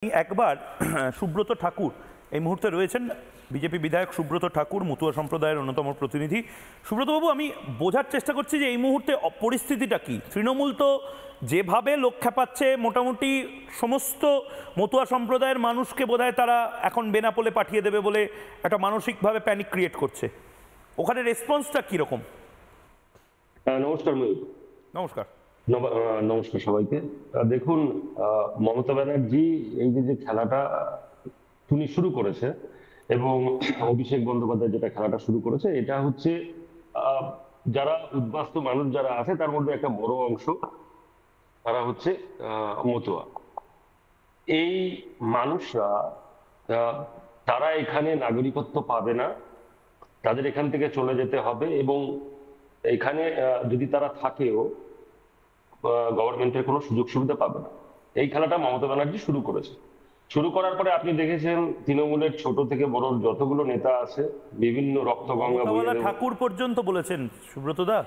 একবার সুব্রত ঠাকুর এই মুহূর্তে রয়েছেন, বিজেপি বিধায়ক সুব্রত ঠাকুর, মতুয়া সম্প্রদায়ের অন্যতম প্রতিনিধি। সুব্রতবাবু, আমি বোঝার চেষ্টা করছি যে এই মুহূর্তে পরিস্থিতিটা কি। তৃণমূল তো যেভাবে লোক খেপাচ্ছে, মোটামুটি সমস্ত মতুয়া সম্প্রদায়ের মানুষকে বোধহয় তারা এখন বেনাপোলে পাঠিয়ে দেবে বলে একটা মানসিকভাবে প্যানিক ক্রিয়েট করছে। ওখানে রেসপন্সটা কীরকম? নমস্কার ময়ূর। নমস্কার। নমস্কার সবাইকে। দেখুন, মমতা ব্যানার্জি এই যে খেলাটা তিনি শুরু করেছে এবং অভিষেক বন্দ্যোপাধ্যায় যেটা খেলাটা শুরু করেছে, এটা হচ্ছে যারা উদ্বাস্তু মানুষ যারা আছে তার মধ্যে একটা বড় অংশ তারা হচ্ছে মতুয়া। এই মানুষরা তারা এখানে নাগরিকত্ব পাবে না, তাদের এখান থেকে চলে যেতে হবে এবং এখানে যদি তারা থাকেও গভর্নমেন্টের কোনো সুযোগ সুবিধা পাবে না। এই খেলাটা মমতা ব্যানার্জি শুরু করেছে। শুরু করার পরে আপনি দেখেছেন তৃণমূলের ছোট থেকে বড় যতগুলো নেতা আছে বিভিন্ন রক্তগঙ্গা ঠাকুর পর্যন্ত বলেছেন। সুব্রত দা,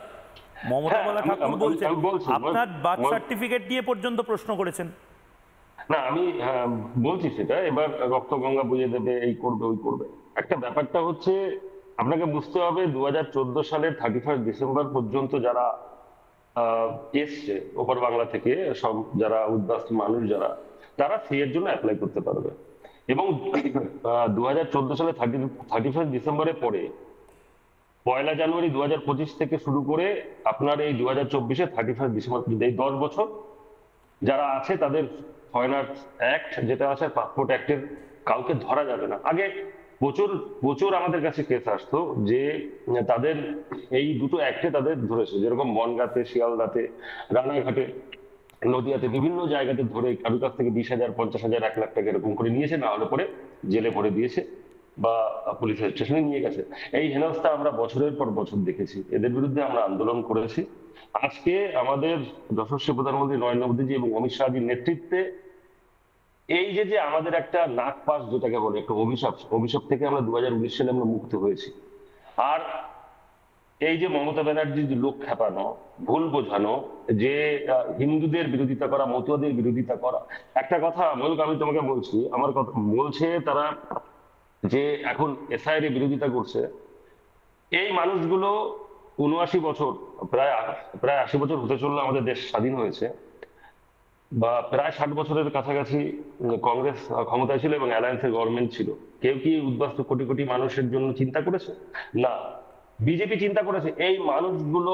মমতা ঠাকুর বলছেন আপনার বার্থ সার্টিফিকেট নিয়ে পর্যন্ত প্রশ্ন করেছেন। না, আমি বলছি সেটা এবার রক্তগঙ্গা বুঝিয়ে দেবে, এই করবে ওই করবে। একটা ব্যাপারটা হচ্ছে আপনাকে বুঝতে হবে 2014 সালের 31 ডিসেম্বর পর্যন্ত যারা এসছে ওপর বাংলা থেকে, সব যারা উদ্বাস্তু মানুষ যারা, তারা সি এর জন্য অ্যাপ্লাই করতে পারবে এবং 2014 সালে 31 ডিসেম্বরের পরে 1 জানুয়ারি 2025 থেকে শুরু করে আপনার এই 2024-এ 31 ডিসেম্বর, এই 10 বছর যারা আছে তাদের ফরেনার অ্যাক্ট যেটা আছে, পাসপোর্ট অ্যাক্টের কাউকে ধরা যাবে না। আগে প্রচুর প্রচুর আমাদের কাছে কেস আসতো যে তাদের এই দুটো অ্যাক্টে তাদের ধরেছে, যেরকম বনগাঁতে, শিয়ালদাতে, রানাঘাটে, নদিয়াতে বিভিন্ন জায়গাতে ধরে কারোর কাছ থেকে 20,000, 50,000, 1 লাখ টাকা এরকম করে নিয়েছে, না হলে পরে জেলে ভরে দিয়েছে বা পুলিশের স্টেশনে নিয়ে গেছে। এই হেনস্থা আমরা বছরের পর বছর দেখেছি, এদের বিরুদ্ধে আমরা আন্দোলন করেছি। আজকে আমাদের যশস্বী প্রধানমন্ত্রী নরেন্দ্র মোদীজি এবং অমিত শাহজির নেতৃত্বে এই যে আমাদের একটা নাক পাস যেটাকে বলে একটা অভিশাপ থেকে আমরা 2019 সালে আমরা মুক্ত হয়েছি। আর এই যে মমতা ব্যানার্জির লোক খেপানো, ভুল বোঝানো, যে হিন্দুদের বিরোধিতা করা, মতুয়াদের বিরোধিতা করা। একটা কথা মূলক আমি তোমাকে বলছি, আমার কথা বলছে তারা যে এখন এসআইআর এর বিরোধিতা করছে, এই মানুষগুলো 79 বছর, প্রায় 80 বছর হতে চললো আমাদের দেশ স্বাধীন হয়েছে, বা প্রায় 60 বছরের কাছাকাছি কংগ্রেস ক্ষমতায় ছিল এবং অ্যালায়েন্সের গভর্নমেন্ট ছিল। কেউ কি উদ্বাস্তু কোটি কোটি মানুষের জন্য চিন্তা করেছে? না, বিজেপি চিন্তা করেছে। এই মানুষগুলো,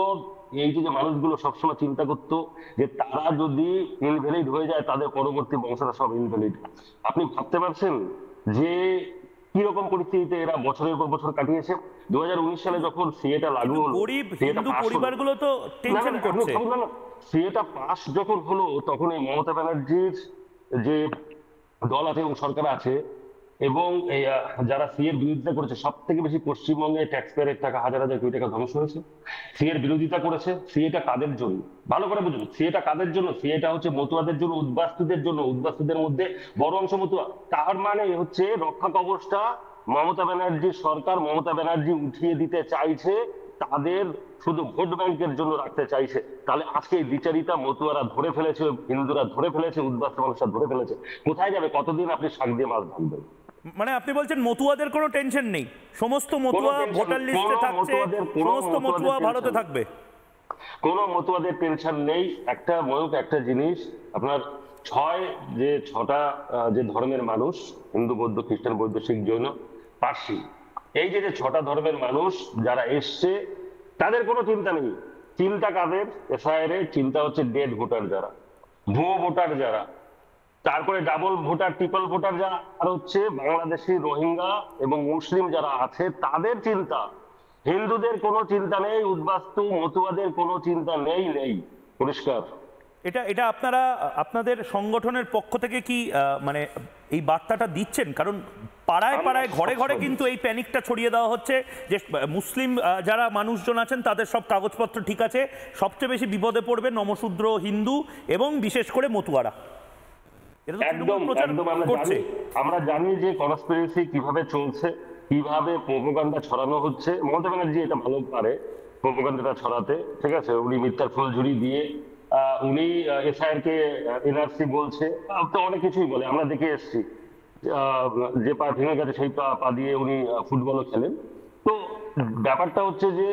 এই যে মানুষগুলো সবসময় চিন্তা করতো যে তারা যদি ইনভ্যালিড হয়ে যায় তাদের পরবর্তী বংশরা সব ইনভ্যালিড। আপনি ভাবতে পারছেন যে কিরকম পরিস্থিতিতে এরা বছরের পর বছর কাটিয়েছে? 2019 সালে যখন সিএটা লাগু হলো, পরিবারগুলো তো টেনশন করছে। সিএটা পাস যখন হলো তখন এই মমতা ব্যানার্জির যে দল আছে এবং সরকার আছে এবং যারা সিএর বিরোধিতা করেছে, সব থেকে বেশি পশ্চিমবঙ্গে ট্যাক্স পেয়ারের টাকা, হাজার হাজার কোটি টাকা ধ্বংস হয়েছে। সিএর বিরোধিতা করেছে। সিএটা কাদের জন্য? ভালো করে বুঝুন, সিএটা কাদের জন্য? সিএটা হচ্ছে মতুয়াদের জন্য, উদ্বাস্তুদের জন্য। উদ্বাস্তুদের মধ্যে বড় অংশ মতুয়া। তার মানে হচ্ছে রক্ষা কবচটা মমতা ব্যানার্জির সরকার, মমতা ব্যানার্জি উঠিয়ে দিতে চাইছে, তাদের শুধু ভোট ব্যাংকের জন্য রাখতে চাইছে। তাহলে আজকে এই বিচারিতা মতুয়ারা ধরে ফেলেছে, হিন্দুরা ধরে ফেলেছে, উদ্বাস্তু মানুষরা ধরে ফেলেছে। কোথায় যাবে? কতদিন আপনি শাক দিয়ে মাছ ভাববেন? মানে আপনি বলছেন মতুয়াদের কোনো টেনশন নেই, সমস্ত মতুয়া ভোটার লিস্টে থাকছে, সমস্ত মতুয়া ভারতে থাকবে, কোনো মতুয়াদের টেনশন নেই। একটা জিনিস আপনার ছটা যে ধর্মের মানুষ, হিন্দু, বৌদ্ধ, খ্রিস্টান, বৌদ্ধ, শিখ, জৈন, পার্সি, এই যে 6টা ধর্মের মানুষ যারা এসছে তাদের কোনো চিন্তা নেই। চিন্তা কাদের? এসআইআর এর চিন্তা হচ্ছে ডেড ভোটার যারা, ভুয়ো ভোটার যারা, তারপরে ডাবল ভোটার, ট্রিপল ভোটার যারা, আর হচ্ছে বাংলাদেশি, রোহিঙ্গা এবং মুসলিম যারা আছে তাদের চিন্তা। হিন্দুদের কোনো চিন্তা নেই, উদ্বাস্তু মতুয়াদের কোনো চিন্তা নেই। পরিষ্কার। এটা আপনারা আপনাদের সংগঠনের পক্ষ থেকে কি মানে এই বার্তাটা দিচ্ছেন? কারণ পাড়ায় পাড়ায়, ঘরে ঘরে কিন্তু এই প্যানিকটা ছড়িয়ে দেওয়া হচ্ছে যে মুসলিম যারা মানুষজন আছেন তাদের সব কাগজপত্র ঠিক আছে, সবচেয়ে বেশি বিপদে পড়বে নমশূদ্র, হিন্দু এবং বিশেষ করে মতুয়ারা। একদম আমরা জানি যে কনস্পিরেসি কিভাবে চলছে, কিভাবে প্রোপাগান্ডা ছড়ানো হচ্ছে। মমতা ব্যানার্জি এটা ভালো পারে প্রোপাগান্ডাটা ছড়াতে, ঠিক আছে? উনি মিথ্যার ফুলঝুরি দিয়ে উনি এসআইআর কে এনআরসি বলছে, তো অনেক কিছুই বলে, আমরা দেখে এসেছি। যে পা ভেঙে গেছে সেই পা দিয়ে উনি ফুটবলও খেলেন। তো ব্যাপারটা হচ্ছে যে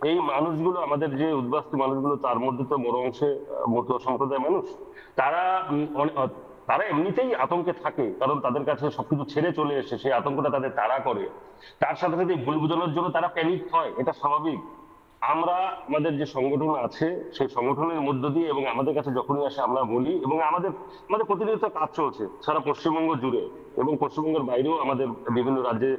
এই মানুষগুলো, আমাদের যে উদ্বাস্তু মানুষগুলো, তার মধ্যে তো বড় অংশে মতুয়া সম্প্রদায়ের মানুষ, তারা তারা এমনিতেই আতঙ্কে থাকে, কারণ তাদের কাছে সবকিছু ছেড়ে চলে এসে সেই আতঙ্কটা তাদের তাড়া করে। তার সাথে সাথে ভুল বোঝানোর জন্য তারা প্যানিক হয়, এটা স্বাভাবিক। আমরা আমাদের যে সংগঠন আছে সেই সংগঠনের মধ্য দিয়ে, এবং আমাদের কাছে যখনই আসে আমরা বলি, এবং আমাদের আমাদের প্রতিনিয়ত কাজ চলছে সারা পশ্চিমবঙ্গ জুড়ে, এবং পশ্চিমবঙ্গের বাইরেও আমাদের বিভিন্ন রাজ্যে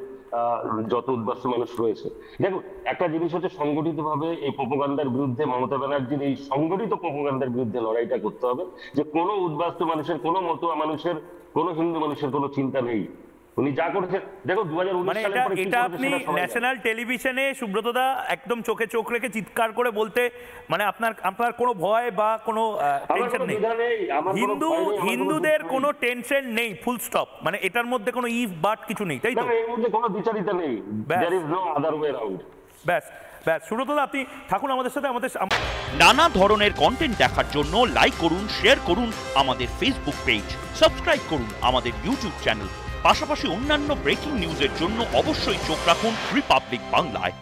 যত উদ্বাস্তু মানুষ রয়েছে। দেখুন, একটা জিনিস হচ্ছে সংগঠিতভাবে এই প্রোপাগান্ডার বিরুদ্ধে, মমতা ব্যানার্জির এই সংগঠিত প্রোপাগান্ডার বিরুদ্ধে লড়াইটা করতে হবে, যে কোনো উদ্বাস্তু মানুষের, কোনো মতুয়া মানুষের, কোনো হিন্দু মানুষের কোনো চিন্তা নেই। উনি যা করেছেন, দেখো 2019 মানে সালের পরে কি এটা করেছে আপনি সেটা সবাই জানে। ন্যাশনাল টেলিভিশনে সুব্রতদা একদম চোখে চোখ রেখে চিৎকার করে বলতে, মানে আপনার কোনো ভয় বা কোনো আমার টেনশন কোনো নেই? দ্বিধা নেই, আমার কোনো ভয় নেই, আমার কোনো হিন্দুদের দুঃখ কোনো নেই। টেনশন নেই, ফুল স্টপ, মানে এটার মধ্যে কোনো ইফ বাট কিছু নেই, তাই তো? না, এর মধ্যে কোনো দ্বিচারিতা নেই। ব্যাস। There is no other way around. ব্যাস ব্যাস, সুব্রতদা আপনি থাকুন আমাদের সাথে। নানা ধরনের কন্টেন্ট দেখার জন্য লাইক করুন, শেয়ার করুন আমাদের ফেসবুক পেজ, সাবস্ক্রাইব করুন আমাদের ইউটিউব চ্যানেল। পাশাপাশি অন্যান্য ব্রেকিং নিউজের জন্য অবশ্যই চোখ রাখুন রিপাবলিক বাংলায়।